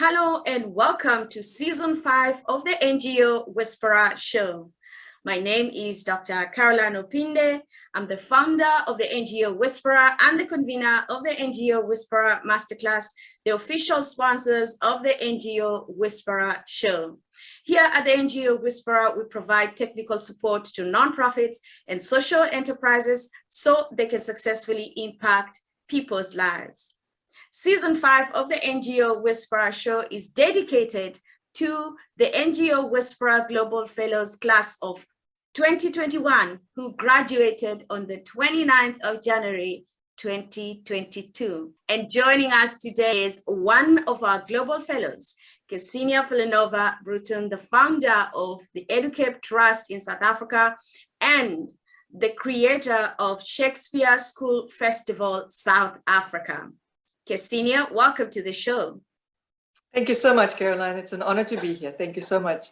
Hello and welcome to Season 5 of the NGO Whisperer Show. My name is Dr. Carolyne Opinde. I'm the founder of the NGO Whisperer and the convener of the NGO Whisperer Masterclass, the official sponsors of the NGO Whisperer Show. Here at the NGO Whisperer, we provide technical support to nonprofits and social enterprises so they can successfully impact people's lives. Season 5 of the NGO Whisperer Show is dedicated to the NGO Whisperer Global Fellows class of 2021, who graduated on the 29th of January, 2022. And joining us today is one of our Global Fellows, Kseniya Filinova-Bruton, the founder of the Educape Trust in South Africa and the creator of Shakespeare School Festival, South Africa. Kseniya, welcome to the show. Thank you so much, Caroline. It's an honor to be here. Thank you so much.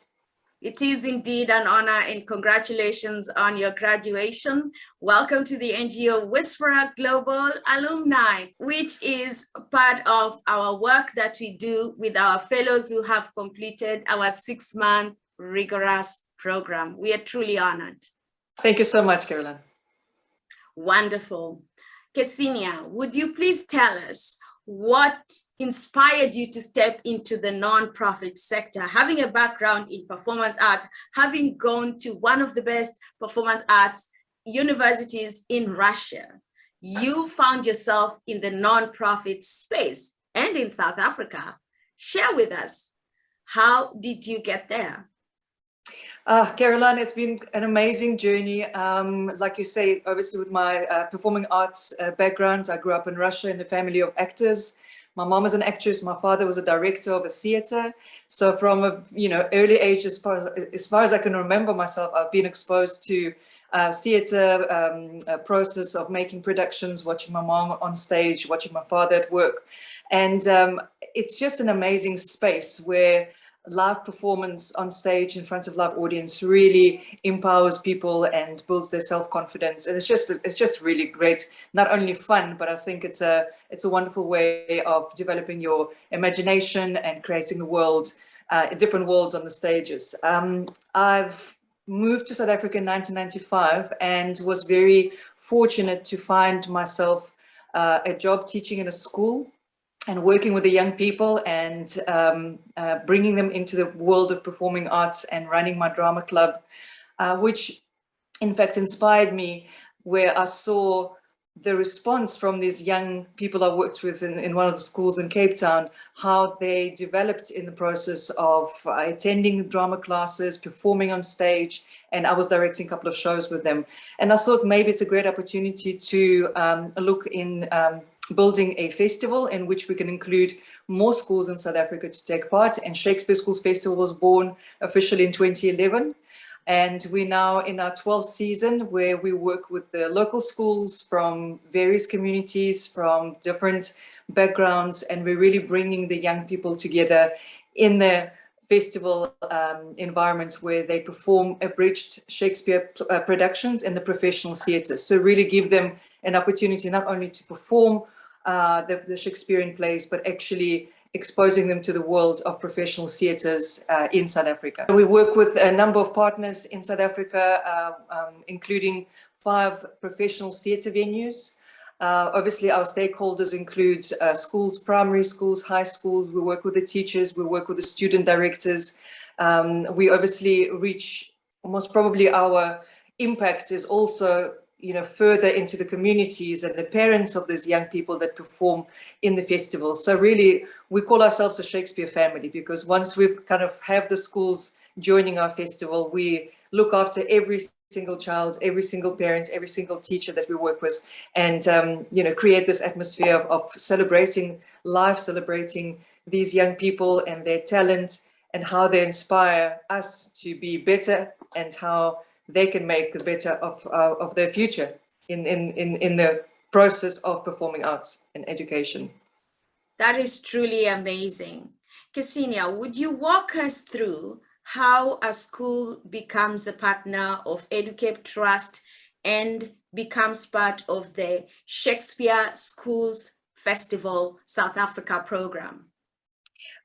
It is indeed an honor, and congratulations on your graduation. Welcome to the NGO Whisperer Global Alumni, which is part of our work that we do with our fellows who have completed our 6-month rigorous program. We are truly honored. Thank you so much, Caroline. Wonderful. Kseniya, would you please tell us what inspired you to step into the nonprofit sector, having a background in performance arts, having gone to one of the best performance arts universities in Russia? You found yourself in the nonprofit space and in South Africa. Share with us, how did you get there? Caroline, it's been an amazing journey. Like you say, obviously with my performing arts background, I grew up in Russia in a family of actors. My mom was an actress. My father was a director of a theater. So from a early age, as far as I can remember myself, I've been exposed to theater process of making productions, watching my mom on stage, watching my father at work. And it's just an amazing space where live performance on stage in front of live audience really empowers people and builds their self-confidence, and it's just really great. Not only fun, but I think it's a wonderful way of developing your imagination and creating a world, different worlds on the stages. I've moved to South Africa in 1995 and was very fortunate to find myself a job teaching in a school and working with the young people and bringing them into the world of performing arts and running my drama club, which in fact inspired me, where I saw the response from these young people I worked with in one of the schools in Cape Town, how they developed in the process of attending drama classes, performing on stage, and I was directing a couple of shows with them. And I thought maybe it's a great opportunity to look in building a festival in which we can include more schools in South Africa to take part. And Shakespeare Schools Festival was born officially in 2011. And we're now in our 12th season, where we work with the local schools from various communities, from different backgrounds, and we're really bringing the young people together in the festival environment where they perform abridged Shakespeare productions in the professional theatres. So really give them an opportunity not only to perform the Shakespearean plays, but actually exposing them to the world of professional theatres in South Africa. We work with a number of partners in South Africa, including 5 professional theatre venues. Obviously, our stakeholders include schools, primary schools, high schools. We work with the teachers, we work with the student directors. We obviously reach, most probably our impact is also further into the communities and the parents of these young people that perform in the festival. So really, we call ourselves a Shakespeare family, because once we've kind of have the schools joining our festival, we look after every single child, every single parent, every single teacher that we work with, and create this atmosphere of celebrating life, celebrating these young people and their talent, and how they inspire us to be better, and how they can make the better of their future in the process of performing arts and education. That is truly amazing. Kseniya, would you walk us through how a school becomes a partner of Educape Trust and becomes part of the Shakespeare Schools Festival South Africa program?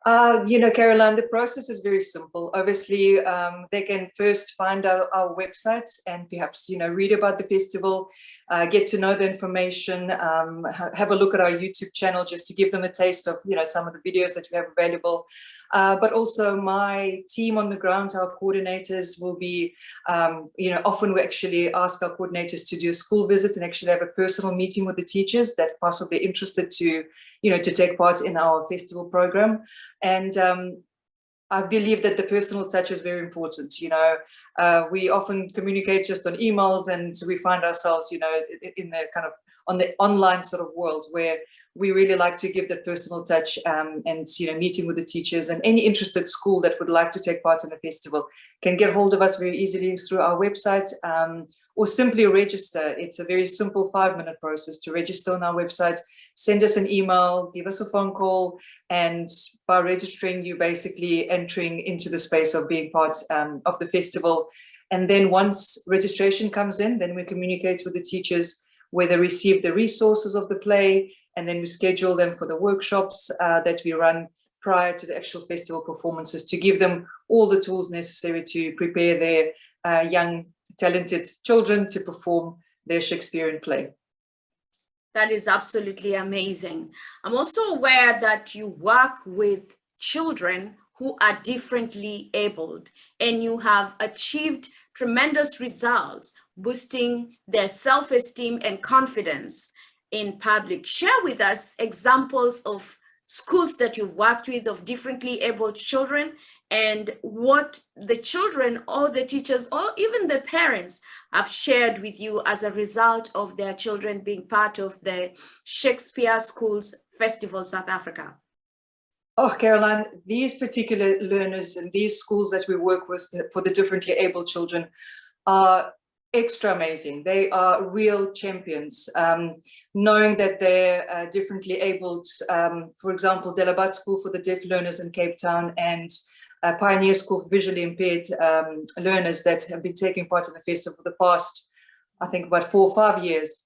Caroline, the process is very simple. Obviously, they can first find our website and perhaps, read about the festival, get to know the information, have a look at our YouTube channel just to give them a taste of, some of the videos that we have available. But also my team on the ground, our coordinators will be, often we actually ask our coordinators to do a school visit and actually have a personal meeting with the teachers that are possibly interested to, to take part in our festival program. And I believe that the personal touch is very important. We often communicate just on emails, and we find ourselves, in the kind of on the online sort of world where we really like to give that personal touch, and meeting with the teachers, and any interested school that would like to take part in the festival can get hold of us very easily through our website, or simply register. It's a very simple 5-minute process to register on our website. Send us an email, give us a phone call, and by registering, you basically entering into the space of being part of the festival. And then once registration comes in, then we communicate with the teachers where they receive the resources of the play, and then we schedule them for the workshops that we run prior to the actual festival performances to give them all the tools necessary to prepare their young, talented children to perform their Shakespearean play. That is absolutely amazing. I'm also aware that you work with children who are differently abled, and you have achieved tremendous results, boosting their self-esteem and confidence in public. Share with us examples of schools that you've worked with of differently abled children, and what the children or the teachers or even the parents have shared with you as a result of their children being part of the Shakespeare Schools Festival South Africa. Oh, Caroline, these particular learners and these schools that we work with for the differently abled children are extra amazing. They are real champions. Knowing that they're differently abled, for example, Delabat School for the Deaf Learners in Cape Town and Pioneer School for Visually Impaired learners that have been taking part in the festival for the past, I think, about 4 or 5 years.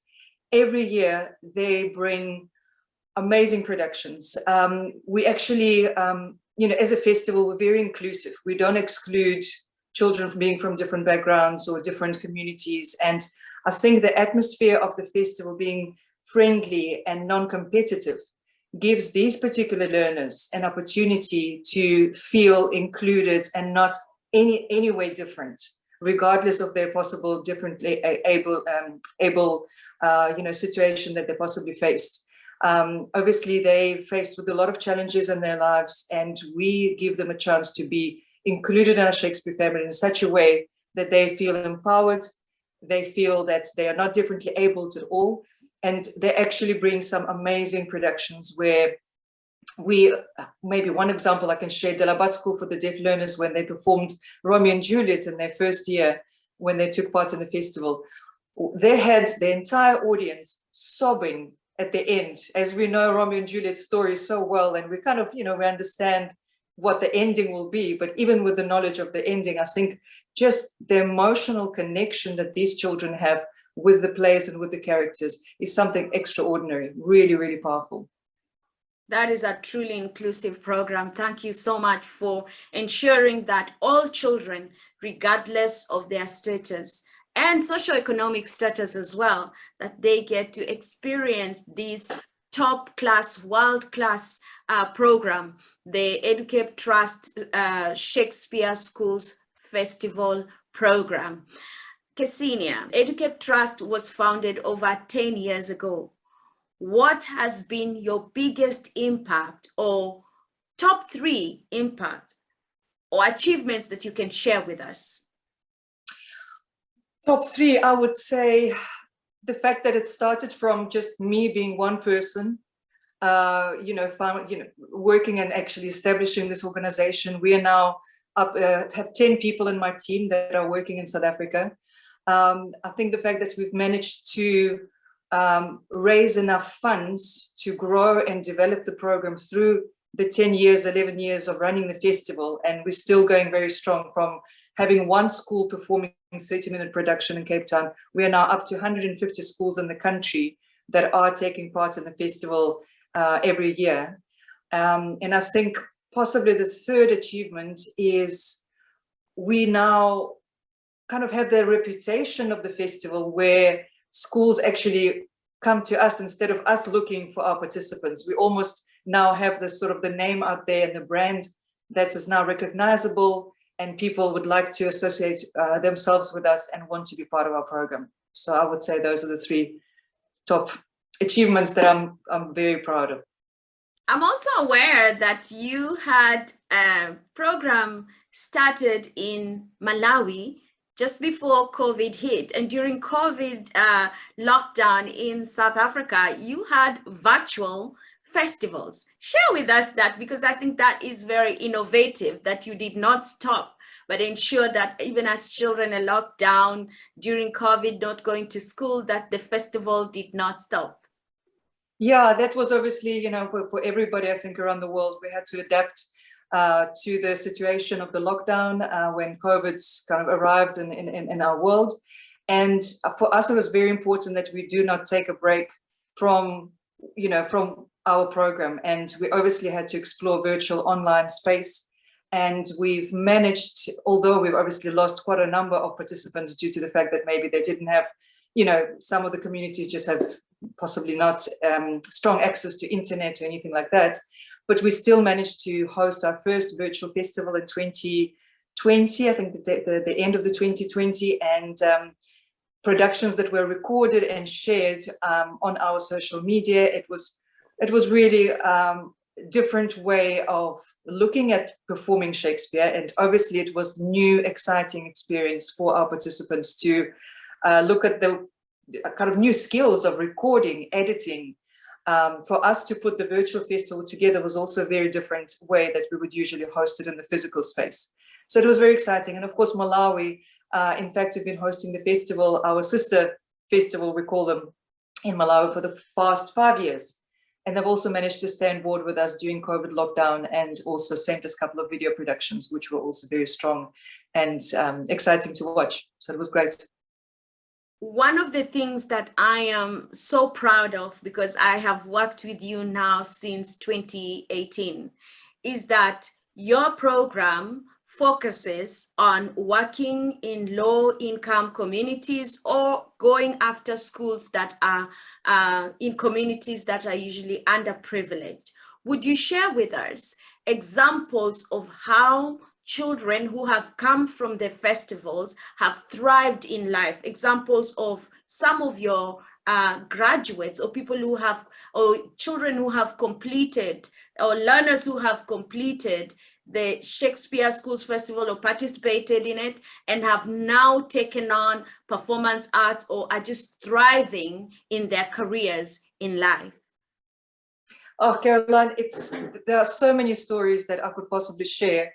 Every year, they bring amazing productions. We actually, as a festival, we're very inclusive. We don't exclude children from being from different backgrounds or different communities. And I think the atmosphere of the festival being friendly and non-competitive gives these particular learners an opportunity to feel included and not any way different, regardless of their possible differently able situation that they possibly faced. Obviously, they faced with a lot of challenges in their lives, and we give them a chance to be included in our Shakespeare family in such a way that they feel empowered, they feel that they are not differently abled at all, and they actually bring some amazing productions where we, maybe one example I can share, Delabat School for the Deaf Learners, when they performed Romeo and Juliet in their first year, when they took part in the festival, they had the entire audience sobbing at the end. As we know Romeo and Juliet's story so well, and we kind of, we understand what the ending will be, but even with the knowledge of the ending, I think just the emotional connection that these children have with the plays and with the characters is something extraordinary, really, really powerful. That is a truly inclusive program. Thank you so much for ensuring that all children, regardless of their status and socioeconomic status as well, that they get to experience this top-class, world-class program, the Educape Trust Shakespeare Schools Festival program. Kseniya, Educape Trust was founded over 10 years ago. What has been your biggest impact or top 3 impact or achievements that you can share with us? Top 3, I would say the fact that it started from just me being one person, working and actually establishing this organization. We are now up, have 10 people in my team that are working in South Africa. I think the fact that we've managed to raise enough funds to grow and develop the program through the 10 years, 11 years of running the festival, and we're still going very strong from having one school performing 30-minute production in Cape Town. We are now up to 150 schools in the country that are taking part in the festival every year. And I think possibly the third achievement is we now kind of have the reputation of the festival where schools actually come to us instead of us looking for our participants. We almost now have this sort of the name out there and the brand that is now recognizable, and people would like to associate themselves with us and want to be part of our program. So I would say those are the three top achievements that I'm very proud of. I'm also aware that you had a program started in Malawi just before COVID hit, and during COVID lockdown in South Africa, you had virtual festivals. Share with us that, because I think that is very innovative, that you did not stop, but ensure that even as children are locked down during COVID, not going to school, that the festival did not stop. Yeah, that was obviously, you know, for everybody, I think, around the world, we had to adapt to the situation of the lockdown when COVID's kind of arrived in our world. And for us, it was very important that we do not take a break from, you know, from our program. And we obviously had to explore virtual online space. And we've managed, although we've obviously lost quite a number of participants due to the fact that maybe they didn't have, you know, some of the communities just have possibly not strong access to internet or anything like that. But we still managed to host our first virtual festival in 2020, I think the end of the 2020, and productions that were recorded and shared on our social media. It was really different way of looking at performing Shakespeare, and obviously it was new, exciting experience for our participants to look at the kind of new skills of recording, editing. For us to put the virtual festival together was also a very different way that we would usually host it in the physical space. So it was very exciting. And of course, Malawi, in fact, have been hosting the festival, our sister festival, we call them, in Malawi for the past 5 years. And they've also managed to stay on board with us during COVID lockdown and also sent us a couple of video productions, which were also very strong and exciting to watch. So it was great. One of the things that I am so proud of, because I have worked with you now since 2018, is that your program focuses on working in low-income communities or going after schools that are in communities that are usually underprivileged. Would you share with us examples of how children who have come from the festivals have thrived in life, examples of some of your graduates or people who have, or children who have completed, or learners who have completed the Shakespeare Schools Festival or participated in it and have now taken on performance arts or are just thriving in their careers in life? Oh, Caroline, there are so many stories that I could possibly share.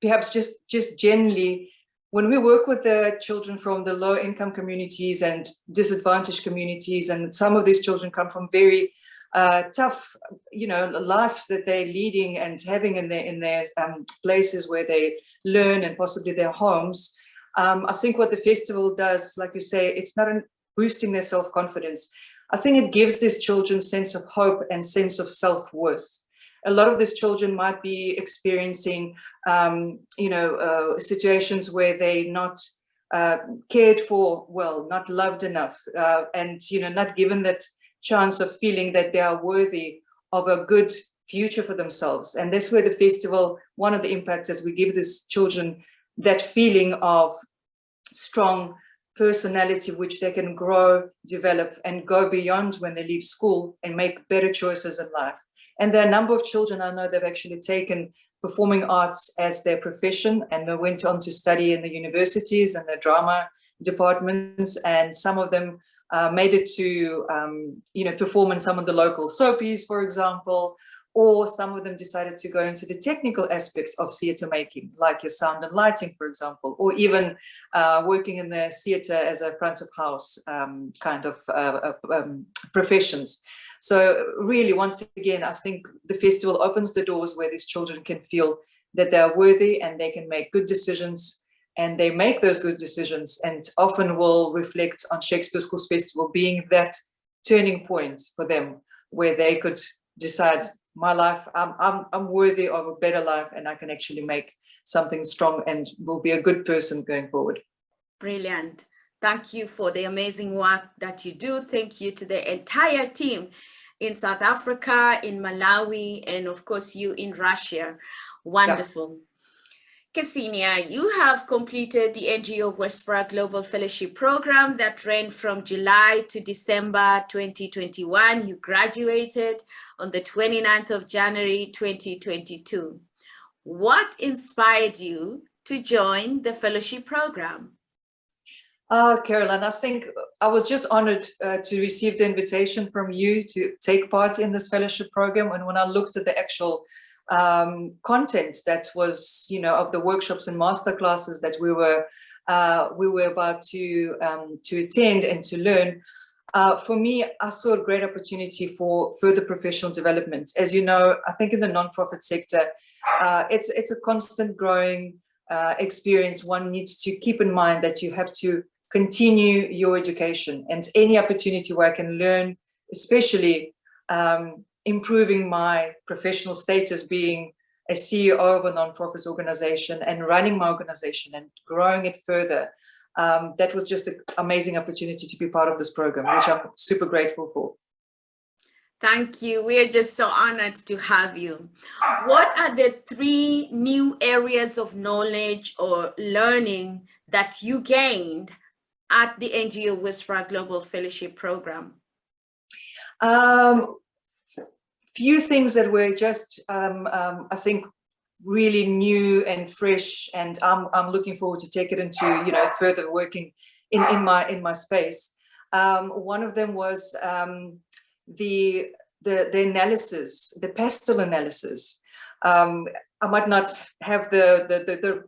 Perhaps just generally, when we work with the children from the low income communities and disadvantaged communities, and some of these children come from very tough, you know, lives that they're leading and having in their places where they learn and possibly their homes. I think what the festival does, like you say, it's not boosting their self-confidence. I think it gives these children sense of hope and sense of self-worth. A lot of these children might be experiencing, situations where they're not cared for well, not loved enough, and, you know, not given that chance of feeling that they are worthy of a good future for themselves. And that's where the festival, one of the impacts is we give these children that feeling of strong personality, which they can grow, develop, and go beyond when they leave school and make better choices in life. And there are a number of children I know that have actually taken performing arts as their profession, and they went on to study in the universities and the drama departments, and some of them made it to perform in some of the local soapies, for example, or some of them decided to go into the technical aspects of theatre making, like your sound and lighting, for example, or even working in the theatre as a front of house professions. So really, once again, I think the festival opens the doors where these children can feel that they are worthy and they can make good decisions, and they make those good decisions, and often will reflect on Shakespeare Schools Festival being that turning point for them, where they could decide my life, I'm worthy of a better life, and I can actually make something strong and will be a good person going forward. Brilliant. Thank you for the amazing work that you do. Thank you to the entire team in South Africa, in Malawi, and of course you in Russia. Wonderful. Yeah. Kseniya, you have completed the NGO Whisperer Global Fellowship Program that ran from July to December 2021. You graduated on the 29th of January 2022. What inspired you to join the fellowship program? Caroline, I think I was just honored to receive the invitation from you to take part in this fellowship program. And when I looked at the actual content that was, of the workshops and masterclasses that we were about to attend and to learn, for me, I saw a great opportunity for further professional development. As you know, I think in the nonprofit sector, it's a constant growing experience. One needs to keep in mind that you have to continue your education, and any opportunity where I can learn, especially improving my professional status, being a CEO of a nonprofit organization and running my organization and growing it further. That was just an amazing opportunity to be part of this program, which I'm super grateful for. Thank you. We're just so honored to have you. What are the 3 new areas of knowledge or learning that you gained at the NGO Whisperer Global Fellowship Program? Few things that were just, I think, really new and fresh, and I'm looking forward to take it into, further working in my space. One of them was the analysis, the pastel analysis. I might not have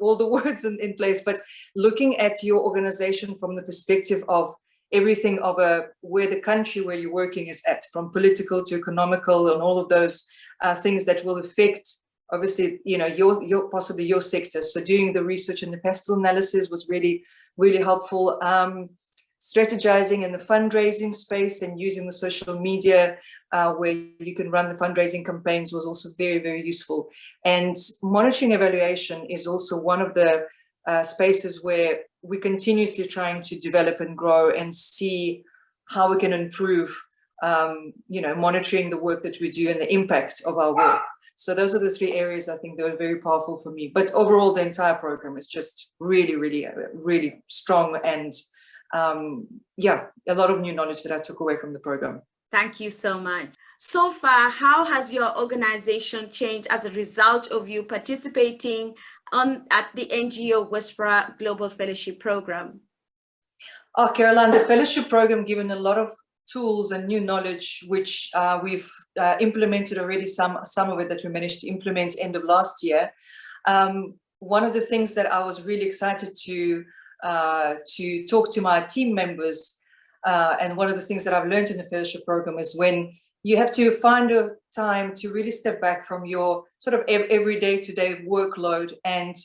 all the words in place, but looking at your organization from the perspective of everything of where the country where you're working is at, from political to economical, and all of those things that will affect, obviously, your possibly your sector. So doing the research and the pastel analysis was really, really helpful. Strategizing in the fundraising space and using the social media where you can run the fundraising campaigns was also very, very useful. And monitoring evaluation is also one of the spaces where we're continuously trying to develop and grow and see how we can improve, monitoring the work that we do and the impact of our work. So those are the 3 areas I think that are very powerful for me. But overall, the entire program is just really, really, really strong, and a lot of new knowledge that I took away from the program. Thank you so much. So far, how has your organization changed as a result of you participating at the NGO Whisperer Global Fellowship Program? Oh, Caroline, the fellowship program given a lot of tools and new knowledge, which we've implemented already, some of it that we managed to implement end of last year. One of the things that I was really excited to talk to my team members, and one of the things that I've learned in the fellowship program is when you have to find a time to really step back from your sort of every day-to-day workload and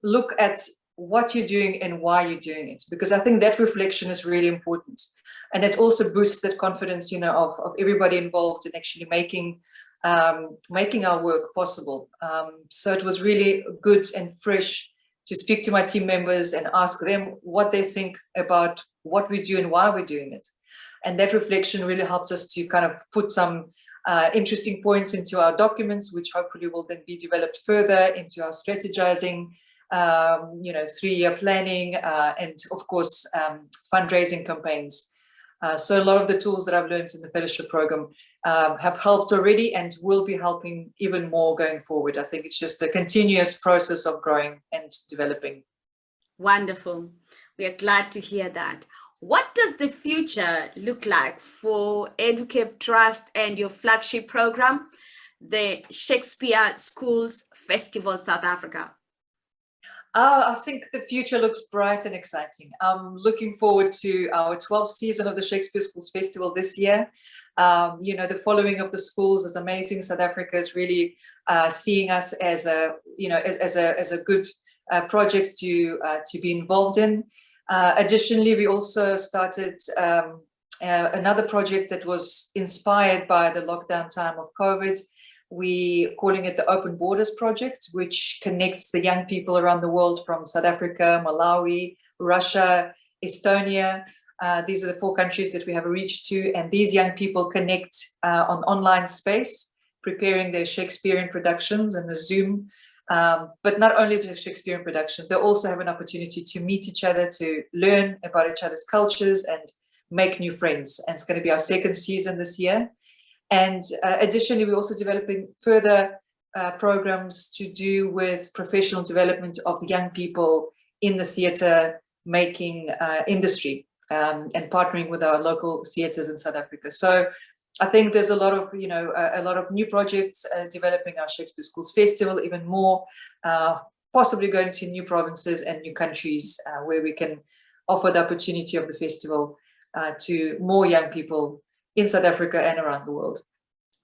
look at what you're doing and why you're doing it, because I think that reflection is really important, and it also boosts that confidence, of everybody involved in actually making our work possible. So it was really good and fresh to speak to my team members and ask them what they think about what we do and why we're doing it. And that reflection really helped us to kind of put some interesting points into our documents, which hopefully will then be developed further into our strategizing, 3-year planning, and of course, fundraising campaigns. So a lot of the tools that I've learned in the fellowship program have helped already and will be helping even more going forward. I think it's just a continuous process of growing and developing. Wonderful. We are glad to hear that. What does the future look like for Educape Trust and your flagship program, the Shakespeare Schools Festival South Africa? I think the future looks bright and exciting. I'm looking forward to our 12th season of the Shakespeare Schools Festival this year. The following of the schools is amazing. South Africa is really seeing us as a good project to be involved in. Additionally, we also started another project that was inspired by the lockdown time of COVID, we're calling it the Open Borders Project, which connects the young people around the world from South Africa, Malawi, Russia, Estonia. These are the 4 countries that we have a reach to, and these young people connect on online space, preparing their Shakespearean productions and the Zoom. But not only the Shakespearean production, they also have an opportunity to meet each other, to learn about each other's cultures and make new friends. And it's going to be our 2nd season this year. And additionally, we're also developing further programs to do with professional development of the young people in the theatre making industry, and partnering with our local theatres in South Africa. So I think there's a lot of, a lot of new projects developing our Shakespeare Schools Festival, even more, possibly going to new provinces and new countries where we can offer the opportunity of the festival to more young people in South Africa and around the world.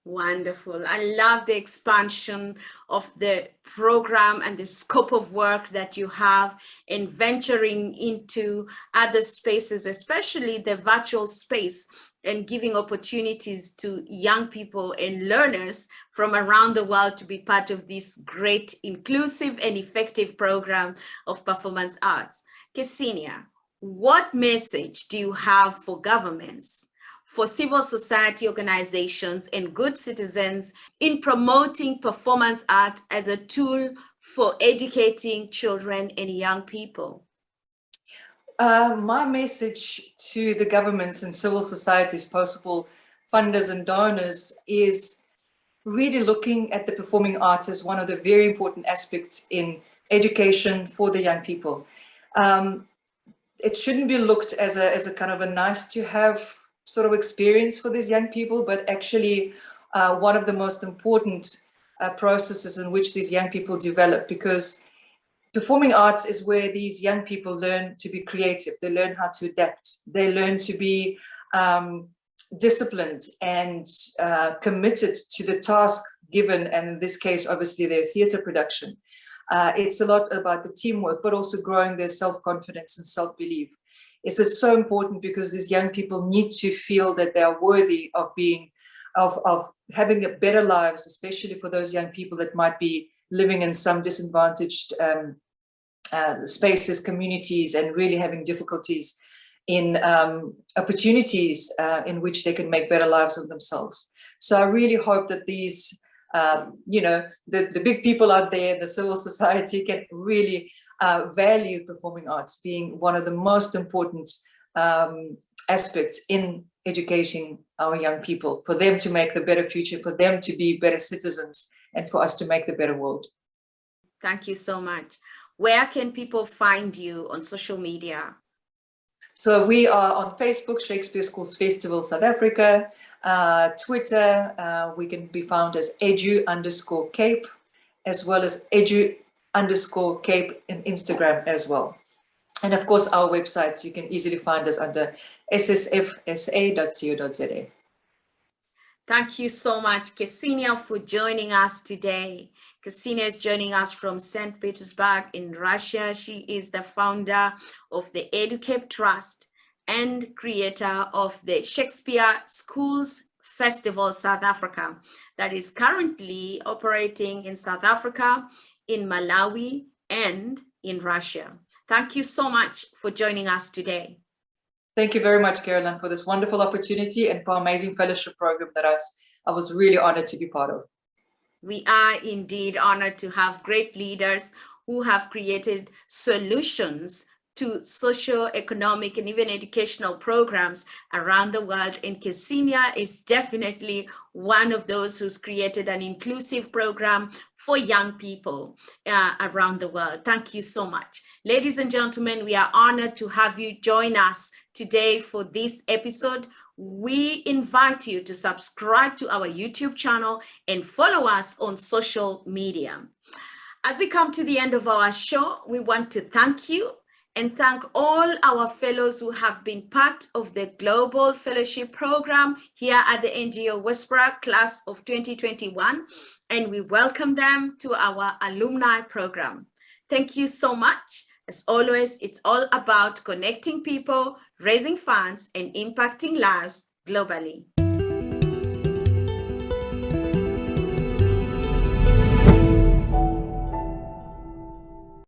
Wonderful. I love the expansion of the program and the scope of work that you have in venturing into other spaces, especially the virtual space, and giving opportunities to young people and learners from around the world to be part of this great, inclusive and effective program of performance arts. Kseniya, what message do you have for governments, for civil society organizations and good citizens in promoting performance art as a tool for educating children and young people? My message to the governments and civil societies, possible funders and donors, is really looking at the performing arts as one of the very important aspects in education for the young people. It shouldn't be looked as a kind of a nice to have sort of experience for these young people, but actually one of the most important processes in which these young people develop, because performing arts is where these young people learn to be creative. They learn how to adapt. They learn to be disciplined and committed to the task given, and in this case, obviously, their theatre production. It's a lot about the teamwork, but also growing their self-confidence and self-belief. It's just so important because these young people need to feel that they are worthy of being, of having a better lives, especially for those young people that might be living in some disadvantaged spaces, communities, and really having difficulties in opportunities in which they can make better lives of themselves. So I really hope that these, the big people out there, the civil society, can really value performing arts being one of the most important aspects in educating our young people, for them to make the better future, for them to be better citizens, and for us to make the better world. Thank you so much. Where can people find you on social media? So we are on Facebook, Shakespeare Schools Festival South Africa, Twitter, we can be found as edu_cape, as well as edu_cape in Instagram as well. And of course, our websites, you can easily find us under ssfsa.co.za. Thank you so much, Kseniya, for joining us today. Kseniya is joining us from St. Petersburg in Russia. She is the founder of the Educape Trust and creator of the Shakespeare Schools Festival South Africa, that is currently operating in South Africa, in Malawi, and in Russia. Thank you so much for joining us today. Thank you very much, Caroline, for this wonderful opportunity and for amazing fellowship program that I was really honored to be part of. We are indeed honored to have great leaders who have created solutions to socio-economic and even educational programs around the world. And Kseniya is definitely one of those who's created an inclusive program for young people around the world. Thank you so much. Ladies and gentlemen, we are honored to have you join us today for this episode. We invite you to subscribe to our YouTube channel and follow us on social media. As we come to the end of our show, we want to thank you and thank all our fellows who have been part of the Global Fellowship Program here at the NGO Whisperer Class of 2021, and we welcome them to our alumni program. Thank you so much. As always, it's all about connecting people, raising funds, and impacting lives globally.